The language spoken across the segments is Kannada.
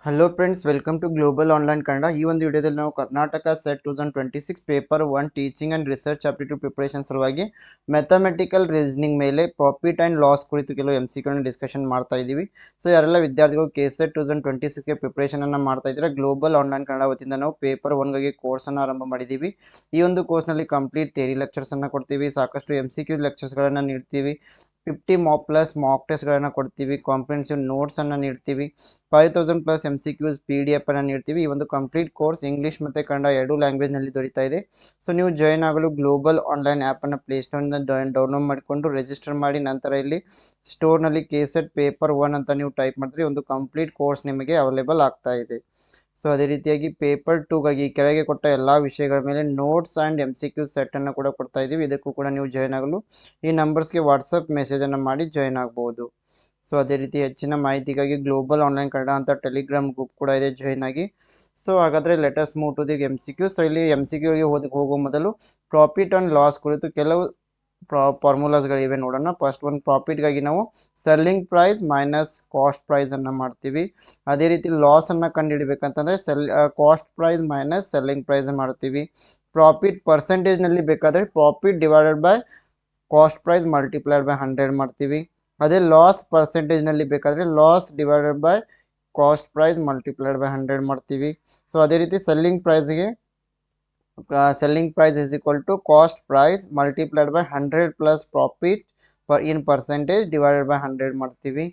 Hello friends, welcome to global online Kannada. ಈ ಒಂದು ವಿಡಿಯೋದಲ್ಲಿ ನಾವು Karnataka set 2026 paper 1 teaching and research aptitude preparation ಸಲುವಾಗಿ ಮ್ಯಾಥಮೆಟಿಕಲ್ ರೀಸನಿಂಗ್ ಮೇಲೆ ಪ್ರಾಫಿಟ್ ಆ್ಯಂಡ್ ಲಾಸ್ ಕುರಿತು ಕೆಲವು MCQ ಡಿಸ್ಕಷನ್ ಮಾಡ್ತಾ ಇದ್ದೀವಿ. ಸೊ ಯಾರೆಲ್ಲ ವಿದ್ಯಾರ್ಥಿಗಳು KSET 2026ಗೆ ಪ್ರಿಪರೇಷನನ್ನು ಮಾಡ್ತಾ ಇದ್ದಾರೆ, ಗ್ಲೋಬಲ್ ಆನ್ಲೈನ್ ಕನ್ನಡ ವತಿಯಿಂದ ನಾವು ಪೇಪರ್ 1ಗಾಗಿ ಕೋರ್ಸನ್ನು ಆರಂಭ ಮಾಡಿದ್ದೀವಿ. ಈ ಒಂದು ಕೋರ್ಸ್ನಲ್ಲಿ ಕಂಪ್ಲೀಟ್ ಥಿಯರಿ ಲೆಕ್ಚರ್ಸನ್ನು ಕೊಡ್ತೀವಿ, ಸಾಕಷ್ಟು MCQ ಲೆಕ್ಚರ್ಸ್ಗಳನ್ನು ನೀಡ್ತೀವಿ, 50 ಮಾಕ್ ಟೆಸ್ಟ್ಗಳನ್ನು ಕೊಡ್ತೀವಿ, ಕಾಂಪ್ರಿಹೆನ್ಸಿವ್ ನೋಟ್ಸನ್ನು ನೀಡ್ತೀವಿ, 5000+ MCQs PDF ಅನ್ನು ನೀಡ್ತೀವಿ. ಈ ಒಂದು ಕಂಪ್ಲೀಟ್ ಕೋರ್ಸ್ ಇಂಗ್ಲೀಷ್ ಮತ್ತು ಕನ್ನಡ ಎರಡೂ ಲ್ಯಾಂಗ್ವೇಜ್ನಲ್ಲಿ ದೊರೀತಾ ಇದೆ. ಸೊ ನೀವು ಜಾಯ್ನ್ ಆಗಲು ಗ್ಲೋಬಲ್ ಆನ್ಲೈನ್ ಆ್ಯಪನ್ನು ಪ್ಲೇಸ್ಟೋರಿಂದ ಡೌನ್ಲೋಡ್ ಮಾಡಿಕೊಂಡು ರಿಜಿಸ್ಟರ್ ಮಾಡಿ, ನಂತರ ಇಲ್ಲಿ ಸ್ಟೋರ್ನಲ್ಲಿ KSET ಪೇಪರ್ 1 ಅಂತ ನೀವು ಟೈಪ್ ಮಾಡಿದ್ರೆ ಒಂದು ಕಂಪ್ಲೀಟ್ ಕೋರ್ಸ್ ನಿಮಗೆ ಅವೈಲೇಬಲ್ ಆಗ್ತಾ ಇದೆ. ಸೊ ಅದೇ ರೀತಿಯಾಗಿ ಪೇಪರ್ 2ಗಾಗಿ ಕೆಳಗೆ ಕೊಟ್ಟ ಎಲ್ಲ ವಿಷಯಗಳ ಮೇಲೆ ನೋಟ್ಸ್ ಆ್ಯಂಡ್ MCQ ಸೆಟ್ಟನ್ನು ಕೂಡ ಕೊಡ್ತಾ ಇದ್ದೀವಿ. ಇದಕ್ಕೂ ಕೂಡ ನೀವು ಜಾಯ್ನ್ ಆಗಲು ಈ ನಂಬರ್ಸ್ಗೆ ವಾಟ್ಸಪ್ ಮೆಸೇಜನ್ನು ಮಾಡಿ ಜಾಯ್ನ್ ಆಗ್ಬೋದು. ಸೊ ಅದೇ ರೀತಿ ಹೆಚ್ಚಿನ ಮಾಹಿತಿಗಾಗಿ ಗ್ಲೋಬಲ್ ಆನ್ಲೈನ್ ಕನ್ನಡ ಅಂತ ಟೆಲಿಗ್ರಾಮ್ ಗ್ರೂಪ್ ಕೂಡ ಇದೆ, ಜಾಯ್ನ್ ಆಗಿ. ಸೊ ಹಾಗಾದರೆ let's move to the MCQ. So ಇಲ್ಲಿ MCQಗೆ ಹೋಗೋ ಮೊದಲು ಪ್ರಾಫಿಟ್ ಆ್ಯಂಡ್ ಲಾಸ್ ಕುರಿತು ಕೆಲವು ಫಾರ್ಮುಲಾಸ್ಗಳಿವೆ ನೋಡೋಣ. ಫಸ್ಟ್ ಒಂದು ಪ್ರಾಫಿಟ್ಗಾಗಿ ನಾವು ಸೆಲ್ಲಿಂಗ್ ಪ್ರೈಸ್ ಮೈನಸ್ ಕಾಸ್ಟ್ ಪ್ರೈಸನ್ನು ಮಾಡ್ತೀವಿ. ಅದೇ ರೀತಿ ಲಾಸನ್ನು ಕಂಡುಹಿಡಬೇಕಂತಂದರೆ cost price minus selling price ಮಾಡ್ತೀವಿ. ಪ್ರಾಫಿಟ್ ಪರ್ಸೆಂಟೇಜ್ನಲ್ಲಿ ಬೇಕಾದರೆ profit divided by cost price multiplied by 100 ಮಾಡ್ತೀವಿ. ಅದೇ ಲಾಸ್ ಪರ್ಸೆಂಟೇಜ್ನಲ್ಲಿ ಬೇಕಾದರೆ loss divided by cost price multiplied by 100 ಮಾಡ್ತೀವಿ. ಸೊ ಅದೇ ರೀತಿ ಸೆಲ್ಲಿಂಗ್ ಪ್ರೈಸ್ಗೆ selling price is equal to cost price multiplied by 100 plus profit in percentage divided by 100 ಮಾಡ್ತೀವಿ.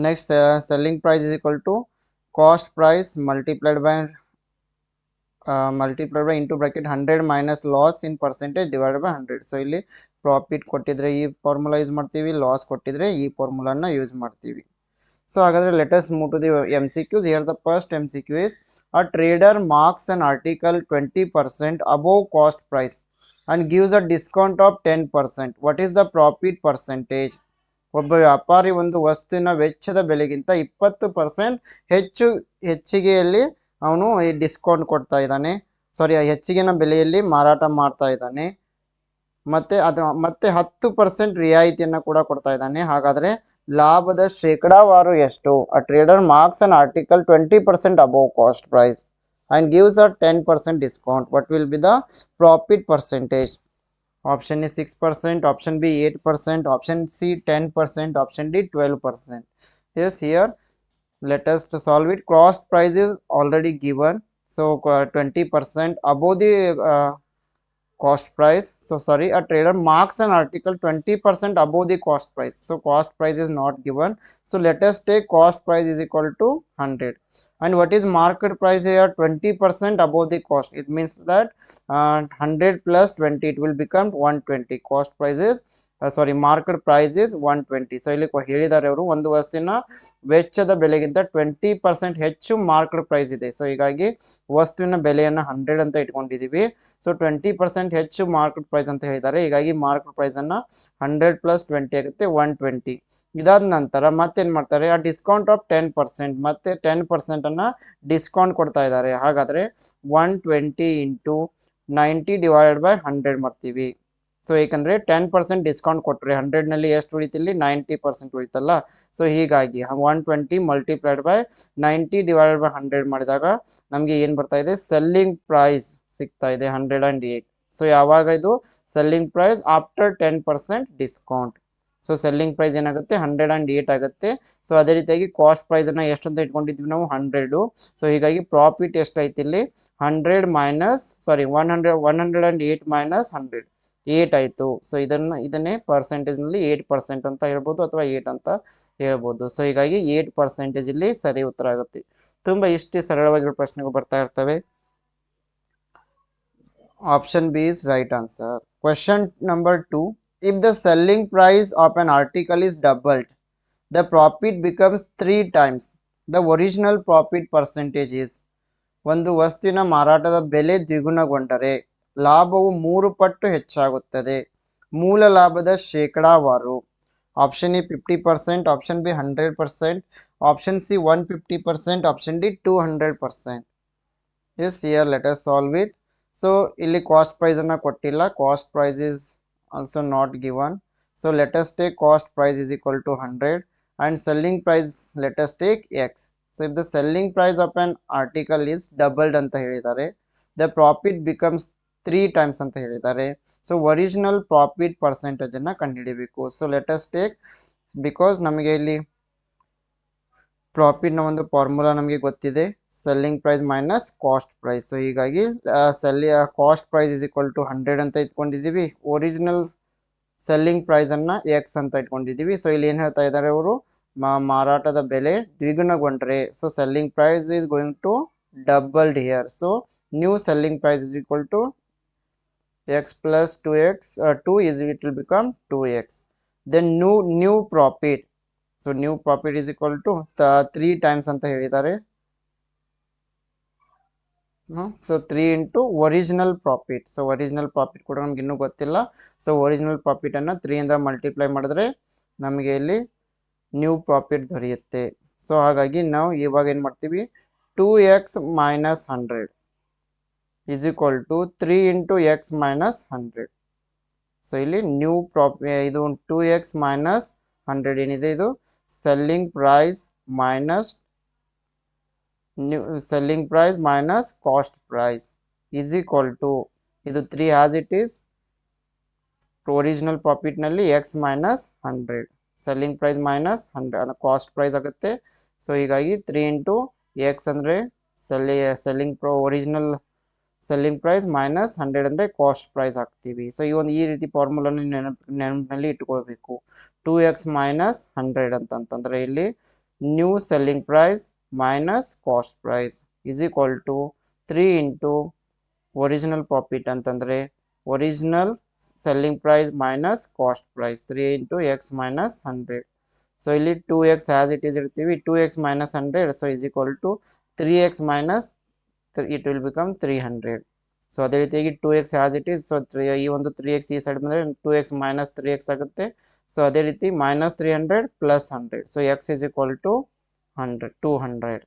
Next selling price is equal to cost price multiplied by into bracket 100 minus loss in percentage divided by 100. So ಇಲ್ಲಿ ಪ್ರಾಫಿಟ್ ಕೊಟ್ಟಿದ್ರೆ ಈ ಫಾರ್ಮುಲಾ ಯೂಸ್ ಮಾಡ್ತೀವಿ, ಲಾಸ್ ಕೊಟ್ಟಿದ್ರೆ ಈ ಫಾರ್ಮುಲಾನ ಯೂಸ್ ಮಾಡ್ತೀವಿ. So hagadre let us move to the MCQs. Here the first MCQ is: a trader marks an article 20% above cost price and gives a discount of 10%. What is the profit percentage? ಒಬ್ಬ ವ್ಯಾಪಾರಿ ಒಂದು ವಸ್ತುವಿನ ವೆಚ್ಚದ ಬೆಲೆಗಿಂತ 20% ಹೆಚ್ಚಿಗೆಯಲ್ಲಿ ಅವನು ಈ ಡಿಸ್ಕೌಂಟ್ ಕೊಡ್ತಾ ಇದ್ದಾನೆ, ಹೆಚ್ಚಿಗೆನ ಬೆಲೆಯಲ್ಲಿ ಮಾರಾಟ ಮಾಡ್ತಾ ಇದ್ದಾನೆ, ಮತ್ತೆ 10% ರಿಯಾಯಿತಿಯನ್ನು ಕೂಡ ಕೊಡ್ತಾ ಇದ್ದಾನೆ. ಹಾಗಾದರೆ ಲಾಭದ ಶೇಕಡಾವಾರು ಎಷ್ಟು? A trader marks an article 20% above cost price and gives a 10% discount. What will be the profit percentage? Option A 6%, option B 8%, option C 10%, option D 12%. Yes, here let us to solve it. Cost price is already given, so 20% above the cost price. So sorry, a trader marks an article 20% above the cost price, so cost price is not given. So let us take cost price is equal to 100, and what is market price here? 20% above the cost. It means that 100 plus 20, it will become 120. Cost price is market price is 120. So ಇಲ್ಲಿ ಹೇಳಿದ್ದಾರೆ ಅವರು, ಒಂದು ವಸ್ತುವಿನ ವೆಚ್ಚದ ಬೆಲೆಗಿಂತ 20% ಹೆಚ್ಚು ಮಾರ್ಕೆಟ್ ಪ್ರೈಸ್ ಇದೆ. ಸೊ ಹೀಗಾಗಿ ವಸ್ತುವಿನ ಬೆಲೆಯನ್ನು 100 ಅಂತ ಇಟ್ಕೊಂಡಿದ್ದೀವಿ. ಸೊ 20% ಹೆಚ್ಚು ಮಾರ್ಕೆಟ್ ಪ್ರೈಸ್ ಅಂತ ಹೇಳಿದ್ದಾರೆ, ಹೀಗಾಗಿ ಮಾರ್ಕೆಟ್ ಪ್ರೈಸ್ ಅನ್ನ 100 plus 20 ಆಗುತ್ತೆ 120. ಇದಾದ ನಂತರ ಮತ್ತೇನ್ ಮಾಡ್ತಾರೆ? ಆ ಡಿಸ್ಕೌಂಟ್ ಆಫ್ 10%, ಮತ್ತೆ 10% ಅನ್ನ ಡಿಸ್ಕೌಂಟ್ ಕೊಡ್ತಾ ಇದ್ದಾರೆ. ಹಾಗಾದ್ರೆ 120 into 90 divided by 100 ಮಾಡ್ತೀವಿ. ಸೊ ಏಕೆಂದ್ರೆ 10% ಡಿಸ್ಕೌಂಟ್ ಕೊಟ್ಟರೆ 100ನಲ್ಲಿ ಎಷ್ಟು ಉಳಿತಿಲ್ಲಿ? 90% ಉಳಿತಲ್ಲ. ಸೊ ಹೀಗಾಗಿ 120 ಮಲ್ಟಿಪ್ಲೈಡ್ ಬೈ 90 ಡಿವೈಡೆಡ್ ಬೈ 100 ಮಾಡಿದಾಗ ನಮಗೆ ಏನು ಬರ್ತಾ ಇದೆ? ಸೆಲ್ಲಿಂಗ್ ಪ್ರೈಸ್ ಸಿಗ್ತಾ ಇದೆ 108. ಸೊ ಯಾವಾಗ ಇದು selling price? After 10% discount. So selling price ಏನಾಗುತ್ತೆ? 108 ಆಗುತ್ತೆ. ಸೊ ಅದೇ ರೀತಿಯಾಗಿ ಕಾಸ್ಟ್ ಪ್ರೈಸ್ ಅನ್ನ ಎಷ್ಟು ಅಂತ ಇಟ್ಕೊಂಡಿದ್ವಿ ನಾವು? 100. ಸೊ ಹೀಗಾಗಿ ಪ್ರಾಫಿಟ್ ಎಷ್ಟಾಯ್ತು ಇಲ್ಲಿ? 108 ಮೈನಸ್ 100 8 ಆಯಿತು. ಸೊ ಇದನ್ನೇ ಪರ್ಸೆಂಟೇಜ್ನಲ್ಲಿ 8% ಅಂತ ಹೇಳ್ಬೋದು, ಅಥವಾ 8 ಅಂತ ಹೇಳ್ಬೋದು. ಸೊ ಹೀಗಾಗಿ 8% ಇಲ್ಲಿ ಸರಿ ಉತ್ತರ ಆಗುತ್ತೆ. ತುಂಬ ಇಷ್ಟೇ ಸರಳವಾಗಿರೋ ಪ್ರಶ್ನೆಗಳು ಬರ್ತಾ ಇರ್ತವೆ. Option B is right answer. Question number 2: if the selling price of an article is doubled, the profit becomes 3 times the original profit percentage is. ಒಂದು ವಸ್ತುವಿನ ಮಾರಾಟದ ಬೆಲೆ ದ್ವಿಗುಣಗೊಂಡರೆ ಲಾಭವು 3 ಪಟ್ಟು ಹೆಚ್ಚಾಗುತ್ತದೆ. ಮೂಲ ಲಾಭದ ಶೇಕಡಾವಾರು? Option A 50%, option B 100%, option C 150%, option D 200%. Yes, here let us solve it. So ಇಲ್ಲಿ ಕಾಸ್ಟ್ ಪ್ರೈಸ್ ಅನ್ನ ಕೊಟ್ಟಿಲ್ಲ, cost price is also not given. So let us take cost price is equal to 100 and selling price let us take x. So if the selling price of an article is doubled ಅಂತ ಹೇಳಿದ್ದಾರೆ, ದ ಪ್ರಾಫಿಟ್ ಬಿಕಮ್ಸ್ 3 ಟೈಮ್ಸ್ ಅಂತ ಹೇಳಿದ್ದಾರೆ. ಸೊ ಒರಿಜಿನಲ್ ಪ್ರಾಫಿಟ್ ಪರ್ಸೆಂಟೇಜ್ ಅನ್ನ ಕಂಡುಹಿಡಿಯಬೇಕು. So let us take, because ನಮಗೆ ಇಲ್ಲಿ ಪ್ರಾಫಿಟ್ ನ ಒಂದು ಫಾರ್ಮುಲಾ ನಮಗೆ ಗೊತ್ತಿದೆ, selling price minus cost price. So ಹೀಗಾಗಿ cost price is equal to 100 ಅಂತ ಇಟ್ಕೊಂಡಿದ್ದೀವಿ, ಒರಿಜಿನಲ್ ಸೆಲ್ಲಿಂಗ್ ಪ್ರೈಸ್ ಅನ್ನ ಎಕ್ಸ್ ಅಂತ ಇಟ್ಕೊಂಡಿದ್ದೀವಿ. ಸೊ ಇಲ್ಲಿ ಏನ್ ಹೇಳ್ತಾ ಇದ್ದಾರೆ ಅವರು, ಮಾರಾಟದ ಬೆಲೆ ದ್ವಿಗುಣಗೊಂಡ್ರೆ, so selling price is going to doubled here. So new selling price is equal to x plus 2x 2 is it will become 2x. then new profit, so new profit is equal to 3 times ಅಂತ ಹೇಳಿದ್ದಾರೆ. So 3 into original profit. So original profit ಕೂಡ ನಮ್ಗೆ ಇನ್ನೂ ಗೊತ್ತಿಲ್ಲ. ಸೊ ಒರಿಜಿನಲ್ ಪ್ರಾಫಿಟ್ ಅನ್ನ 3 ಇಂದ ಮಲ್ಟಿಪ್ಲೈ ಮಾಡಿದ್ರೆ ನಮಗೆ ಇಲ್ಲಿ ನ್ಯೂ ಪ್ರಾಫಿಟ್ ದೊರೆಯುತ್ತೆ. ಸೊ ಹಾಗಾಗಿ ನಾವು ಇವಾಗ ಏನ್ ಮಾಡ್ತೀವಿ, 2x minus 100 is equal to 3 into x minus 100. So ಇಲ್ಲಿ ನ್ಯೂ ಇದು 2x minus 100 ಏನಿದೆ, ಇದು selling price minus selling price minus cost price is equal to, ಇದು 3 as it is, original profit ನಲ್ಲಿ x minus 100, selling price minus 100 cost price ಆಗುತ್ತೆ. ಸೊ ಹೀಗಾಗಿ 3 into x ಅಂದ್ರೆ selling original selling price minus 100 ಅಂದ್ರೆ ಕಾಸ್ಟ್ ಪ್ರೈಸ್ ಹಾಕ್ತೀವಿ. ಸೊ ಈ ರೀತಿ ಫಾರ್ಮುಲಾ ನೆನಪಿನಲ್ಲಿ ಇಟ್ಕೊಳ್ಬೇಕು. 2x ಮೈನಸ್ 100 ಅಂತಂದ್ರೆ ಇಲ್ಲಿ new selling price minus cost price is equal to 3 into original profit ಅಂತಂದ್ರೆ original selling price minus cost price 3 into x minus 100. So ಇಲ್ಲಿ 2x ಆಸ್ ಇಟ್ ಈಸ್ ಇರ್ತೀವಿ, 2x minus 100, so is equal to 3x minus it will become 300. So ಅದೇ ರೀತಿಯಾಗಿ 2x as it is, so ಈ ಒಂದು 3x ಈ ಸೈಡ್ ಬಂದ್ರೆ 2x minus 3x ಆಗುತ್ತೆ. ಸೊ ಅದೇ ರೀತಿ minus 300 plus 100, so x is equal to 200.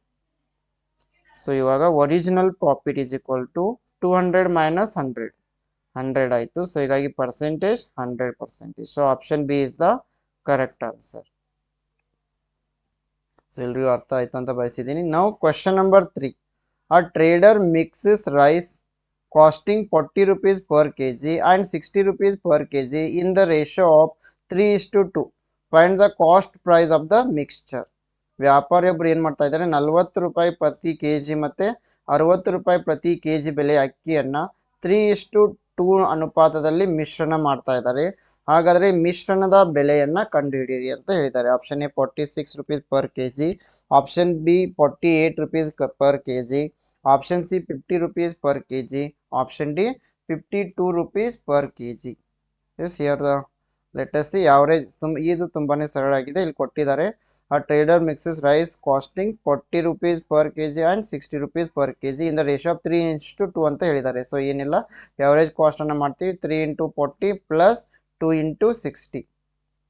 So ಇವಾಗ original profit is equal to 200 minus 100 ಆಯ್ತು. ಸೊ ಹೀಗಾಗಿ percentage 100%. So option B is the correct answer. So ಎಲ್ರಿಗೂ ಅರ್ಥ ಆಯ್ತು ಅಂತ ಬಯಸಿದ್ದೀನಿ. ನಾವು question number 3, a trader mixes rice costing 40 rupees per kg and 60 rupees per kg in the ratio of 3:2. Find the cost price of the mixture. ವ್ಯಾಪಾರಿ ಒಬ್ರು ಏನ್ ಮಾಡ್ತಾ ಇದ್ದಾರೆ, 40 ರೂಪಾಯಿ ಪ್ರತಿ ಕೆಜಿ ಮತ್ತೆ 60 ರೂಪಾಯಿ ಪ್ರತಿ ಕೆಜಿ ಬೆಲೆ ಅಕ್ಕಿಯನ್ನ 3:2 ಅನುಪಾತದಲ್ಲಿ ಮಿಶ್ರಣ ಮಾಡ್ತಾ ಇದ್ದಾರೆ. ಹಾಗಾದ್ರೆ ಮಿಶ್ರಣದ ಬೆಲೆಯನ್ನ ಕಂಡುಹಿಡಿಯಿರಿ ಅಂತ ಹೇಳಿದ್ದಾರೆ. Option A 46 rupees per kg, option B 48 rupees per kg, option C 50 rupees per kg, option D 52 rupees per kg. Yes here the let us see average. ಇದು ತುಂಬಾನೇ ಸರಳ ಆಗಿದೆ. ಇಲ್ಲಿ ಕೊಟ್ಟಿದ್ದಾರೆ, ಆ trader mixes rice costing 40 rupees per kg and 60 rupees per kg in the ratio of 3:2 ಅಂತ ಹೇಳಿದ್ದಾರೆ. ಸೊ ಏನಿಲ್ಲ, ಯಾವರೇಜ್ ಕಾಸ್ಟ್ ಅನ್ನ ಮಾಡ್ತೀವಿ 3 into 40 plus 2 into 60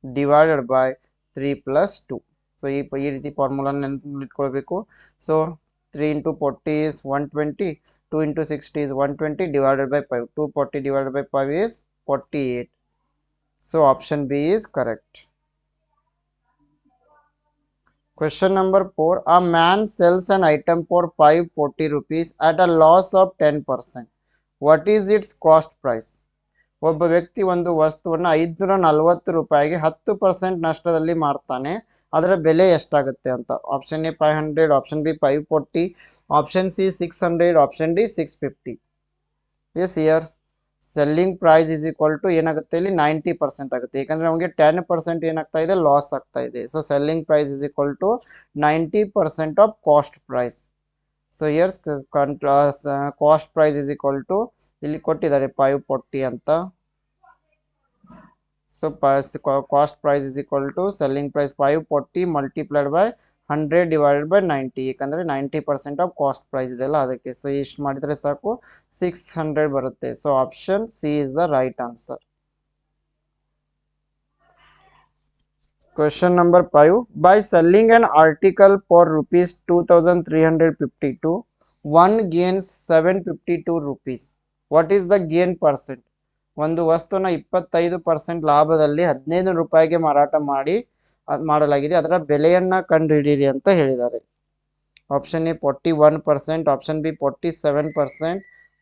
divided by 3 plus 2. So ಈ ರೀತಿ ಫಾರ್ಮುಲಾ ಇಟ್ಕೊಳ್ಬೇಕು. So 3 into 40 is 120, 2 into 60 is 120 divided by 5, 240 divided by 5 is 48. So option B is correct. Question number 4, a man sells an item for 540 rupees at a loss of 10%. What is its cost price? ಒಬ್ಬ ವ್ಯಕ್ತಿ ಒಂದು ವಸ್ತುವನ್ನು 540 ರೂಪಾಯಿಗೆ 10% ನಷ್ಟದಲ್ಲಿ ಮಾರ್ತಾನೆ. ಅದರ ಬೆಲೆ ಎಷ್ಟಾಗುತ್ತೆ ಅಂತ. Option A 500, option B 540, option C 600, option D 650. Yes here selling price is equal to ಏನಾಗುತ್ತೆ, ಇಲ್ಲಿ 90% ಆಗುತ್ತೆ. ಯಾಕಂದ್ರೆ ನಮಗೆ 10% ಏನಾಗ್ತಾ ಇದೆ, ಲಾಸ್ ಆಗ್ತಾ ಇದೆ. So selling price is equal to 90% of cost price. So here's cost price is equal to ಇಲ್ಲಿ ಕೊಟ್ಟಿದ್ದಾರೆ 540 ಅಂತ. So cost price is equal to selling price 540 multiplied by 100 divided by 90, ಯಾಕಂದ್ರೆ 90% ಆಫ್ ಕಾಸ್ಟ್ ಪ್ರೈಸ್ ಇದೆಲ್ಲ ಅದಕ್ಕೆ. ಸೊ ಇಷ್ಟು ಮಾಡಿದ್ರೆ ಸಾಕು 600 ಬರುತ್ತೆ. So option C is the right answer. Question number 5, by selling an article for rupees 2352, one gains 752 rupees. What is the gain percent? ಒಂದು ವಸ್ತುನ 25% ಲಾಭದಲ್ಲಿ 15 ರೂಪಾಯಿಗೆ ಮಾರಾಟ ಮಾಡಲಾಗಿದೆ. ಅದರ ಬೆಲೆಯನ್ನ ಕಂಡುಹಿಡಿಯಿರಿ ಅಂತ ಹೇಳಿದ್ದಾರೆ. Option A 41%, option B 47%,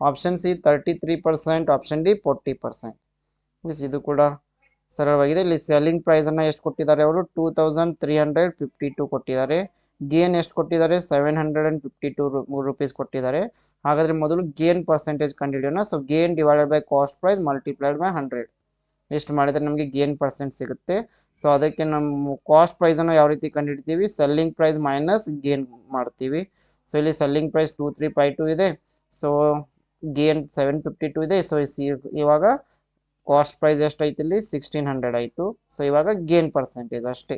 option C 33%, option D 40%. Means ಇದು ಕೂಡ ಸರಳವಾಗಿದೆ. ಇಲ್ಲಿ ಸೆಲ್ಲಿಂಗ್ ಪ್ರೈಸ್ ಅನ್ನ ಎಷ್ಟು ಕೊಟ್ಟಿದ್ದಾರೆ ಅವರು 2352 ಕೊಟ್ಟಿದ್ದಾರೆ. ಗೇನ್ ಎಷ್ಟು ಕೊಟ್ಟಿದ್ದಾರೆ 752 rupees ಕೊಟ್ಟಿದ್ದಾರೆ. ಹಾಗಾದ್ರೆ ಮೊದಲು ಗೇನ್ ಪರ್ಸೆಂಟೇಜ್ ಕಂಡುಹಿಡಿಯೋಣ. So gain divided by cost price multiplied by 100 ಎಷ್ಟು ಮಾಡಿದ್ರೆ ನಮಗೆ ಗೇನ್ ಪರ್ಸೆಂಟ್ ಸಿಗುತ್ತೆ. ಸೊ ಅದಕ್ಕೆ ನಮ್ಮ ಕಾಸ್ಟ್ ಪ್ರೈಸ್ ಅನ್ನು ಯಾವ ರೀತಿ ಕಂಡುಹಿಡ್ತೀವಿ, ಸೆಲ್ಲಿಂಗ್ ಪ್ರೈಸ್ ಮೈನಸ್ ಗೇನ್ ಮಾಡ್ತೀವಿ. ಸೊ ಇಲ್ಲಿ ಸೆಲ್ಲಿಂಗ್ ಪ್ರೈಸ್ 2352 ಇದೆ, ಸೊ ಗೇನ್ 752 ಇದೆ. ಸೊ ಇವಾಗ ಕಾಸ್ಟ್ ಪ್ರೈಸ್ ಎಷ್ಟೈತಿ ಇಲ್ಲಿ 1600 ಆಯಿತು. ಸೊ ಇವಾಗ ಗೇನ್ ಪರ್ಸೆಂಟೇಜ್ ಅಷ್ಟೇ,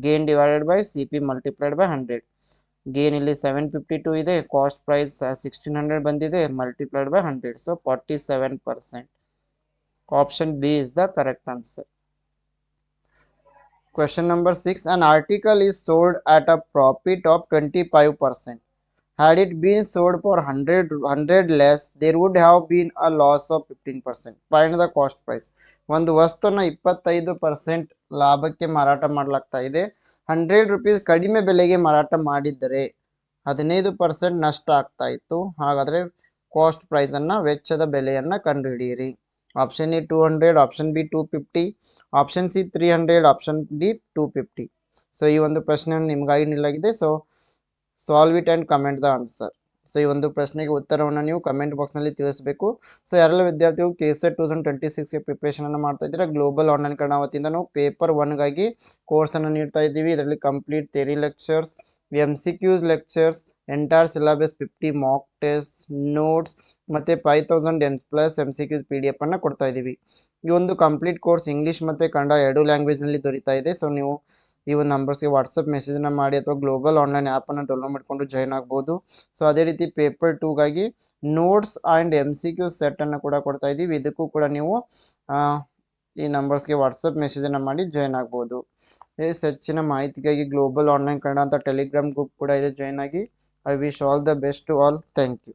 gain divided by C P multiplied by 100. Gain ಇಲ್ಲಿ 752 ಇದೆ, ಕಾಸ್ಟ್ ಪ್ರೈಸ್ 1600 ಬಂದಿದೆ, multiplied by 100. So 47%. Option B is the correct answer. Question number 6. An article is sold at a profit of 25%. Had it been sold for 100 less, there would have been a loss of 15%. Find the cost price. ಒಂದು ವಸ್ತುನ 25% ಲಾಭಕ್ಕೆ ಮಾರಾಟ ಮಾಡಲಾಗ್ತಾ ಇದೆ. 100 ರೂಪೀಸ್ ಕಡಿಮೆ ಬೆಲೆಗೆ ಮಾರಾಟ ಮಾಡಿದ್ದರೆ 15% ನಷ್ಟ ಆಗ್ತಾ ಇತ್ತು. ಹಾಗಾದ್ರೆ ಕಾಸ್ಟ್ ಪ್ರೈಸ್ ಅನ್ನ, ವೆಚ್ಚದ ಬೆಲೆಯನ್ನ ಕಂಡುಹಿಡಿಯಿರಿ. Option A 200, option B 250, option C 300, option D 250. So ಈ ಒಂದು ಪ್ರಶ್ನೆಯನ್ನು ನಿಮಗಾಗಿ ನೀಡಲಾಗಿದೆ. So solve it and comment the answer. So ಈ ಒಂದು ಪ್ರಶ್ನೆಗೆ ಉತ್ತರವನ್ನು ನೀವು ಕಮೆಂಟ್ ಬಾಕ್ಸ್ನಲ್ಲಿ ತಿಳಿಸಬೇಕು. ಸೊ ಯಾರೆಲ್ಲ ವಿದ್ಯಾರ್ಥಿಗಳು KSET 2026ಗೆ ಪ್ರಿಪ್ರೇಷನನ್ನು ಮಾಡ್ತಾ ಇದ್ದೀರಾ, ಗ್ಲೋಬಲ್ ಆನ್ಲೈನ್ ಕನ್ನಡ ವತಿಯಿಂದ ನಾವು ಪೇಪರ್ 1ಗಾಗಿ ಕೋರ್ಸನ್ನು ನೀಡ್ತಾ ಇದ್ದೀವಿ. ಇದರಲ್ಲಿ complete theory lectures, MCQs lectures, entire syllabus, 50 mock test, notes ಮತ್ತು 5000 N+ MCQs PDF ಅನ್ನು ಕೊಡ್ತಾ ಇದ್ದೀವಿ. ಈ ಒಂದು ಕಂಪ್ಲೀಟ್ ಕೋರ್ಸ್ ಇಂಗ್ಲೀಷ್ ಮತ್ತು ಕನ್ನಡ 2 ಲ್ಯಾಂಗ್ವೇಜ್ನಲ್ಲಿ ದೊರೀತಾ ಇದೆ. ಸೊ ನೀವು ಈ ಒಂದು ನಂಬರ್ಸ್ಗೆ ವಾಟ್ಸಪ್ ಮೆಸೇಜನ್ನ ಮಾಡಿ ಅಥವಾ ಗ್ಲೋಬಲ್ ಆನ್ಲೈನ್ ಆ್ಯಪನ್ನು ಡೌನ್ಲೋಡ್ ಮಾಡಿಕೊಂಡು ಜಾಯ್ನ್ ಆಗ್ಬೋದು. ಸೊ ಅದೇ ರೀತಿ ಪೇಪರ್ 2ಗಾಗಿ ನೋಟ್ಸ್ ಆ್ಯಂಡ್ MCQ ಸೆಟ್ಟನ್ನು ಕೂಡ ಕೊಡ್ತಾ ಇದ್ದೀವಿ. ಇದಕ್ಕೂ ಕೂಡ ನೀವು ಈ ನಂಬರ್ಸ್ಗೆ ವಾಟ್ಸಪ್ ಮೆಸೇಜನ್ನು ಮಾಡಿ ಜಾಯ್ನ್ ಆಗ್ಬೋದು. ಹೆಚ್ಚಿನ ಮಾಹಿತಿಗಾಗಿ ಗ್ಲೋಬಲ್ ಆನ್ಲೈನ್ ಕನ್ನಡ ಅಂತ ಟೆಲಿಗ್ರಾಮ್ ಗ್ರೂಪ್ ಕೂಡ ಇದೆ, ಜಾಯ್ನ್ ಆಗಿ. I wish all the best to all. Thank you.